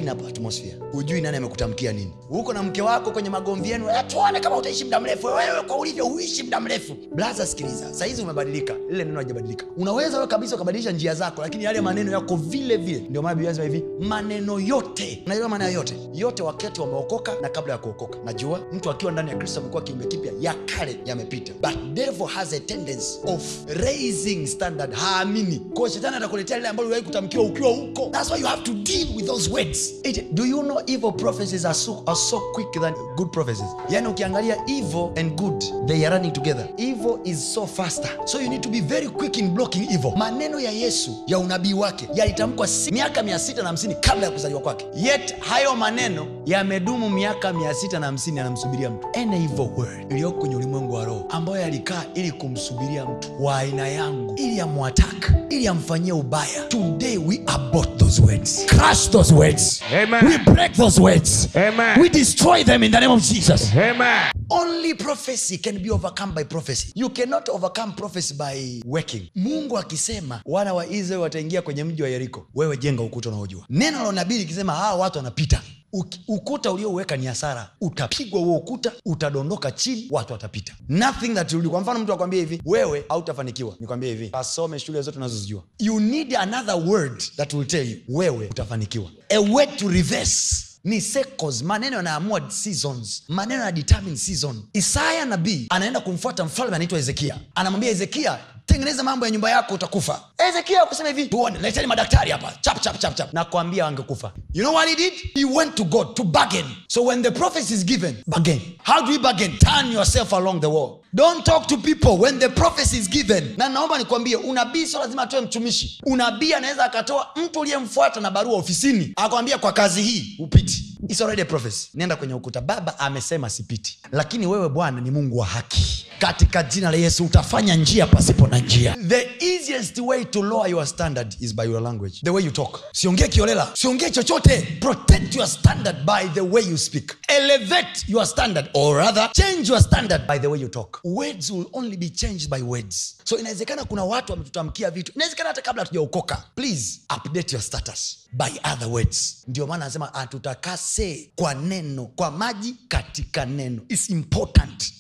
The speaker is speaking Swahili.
clean up atmosphere. Hujui nani amekutamkia nini. Uko na mke wako kwenye magomvi yenu, tuone kama utaishi muda mrefu. Wewe kwa ulivyo huishi muda mrefu. Blaza, sikiliza. Sasa hizi umebadilika. Ile neno hajabadilika. Unaweza wewe kabisa ukabadilisha njia zako, lakini yale maneno yako vile vile. Ndio maana Biblia inasema hivi, maneno yote. Unajua maana yote wakati wameokoka na kabla ya kuokoka. Najua mtu akiwa ndani ya Kristo amekuwa kiumbe kipya, ya kale yamepita. But devil has a tendency of raising standard. Haamini. Kwa shetani atakuletea ile ambayo uliwahi kutamkiwa ukiwa huko. That's why you have to deal with those words. Do you know evil prophecies are so quick than good prophecies? Yani ukiangalia evil and good, they are running together. Evil is so faster. So you need to be very quick in blocking evil. Maneno ya Yesu ya unabii wake yalitamkwa miaka 650 kabla ya kuzaliwa kwake. Yet hayo maneno yamedumu miaka 650 yanamsubiria mtu. Any evil word iliyoko kwenye ulimwengu wa roho ambayo yalikaa ili kumsubiria mtu wa aina yangu, ili amwattack, ili amfanyie ubaya. Today we abort those words. Crush those words. Amen. We break those words. Amen. We destroy them in the name of Jesus. Amen. Only prophecy can be overcome by prophecy. You cannot overcome prophecy by working. Mungu akisema wana wa Israeli wataingia kwenye mji wa Yeriko, wewe jenga ukuta unaojua. Neno la nabii likisema hawa watu wanapita, ukuta ulioweka ni hasara, utapigwa huo ukuta, utadondoka chini, watu watapita. Nothing that you do. Kwa mfano mtu akwambia hivi, wewe hautafanikiwa. Nikwambia hivi, asome shule zote unazozijua. You need another word that will tell you, wewe utafanikiwa. A word to reverse ni cycles. Maneno yanaamua seasons. Maneno yana determine season. Isaya nabii anaenda kumfuata mfalme anaitwa Hezekia. Anamwambia Hezekia, tengeneza mambo ya nyumba yako, utakufa. Hezekia akusema hivi, tuone, leteni madaktari hapa. Chap. Na kuambia angekufa. You know what he did? He went to God to bargain. So when the prophecy is given, bargain. How do we bargain? Turn yourself along the wall. Don't talk to people when the prophecy is given. Na naomba nikwambie, unabii sio lazima atoe mtumishi. Unabii anaweza akatoa mtu uliyemfuata na barua ofisini, akwambia kwa kazi hii upiti. It's already a prophecy. Nenda kwenye ukuta, Baba amesema sipiti. Lakini wewe Bwana ni Mungu wa haki. Katika jina la Yesu utafanya njia pasipo na njia. The easiest way to lower your standard is by your language. The way you talk. Siongee kiolela, siongee chochote. Protect your standard by the way you speak. Elevate your standard, or rather change your standard by the way you talk. Words will only be changed by words. So inawezekana kuna watu wametutamkia vitu, inawezekana hata kabla hatujaokoka. Please update your status by other words. Ndio maana anasema atutakase kwa neno, kwa maji katika neno. It's important.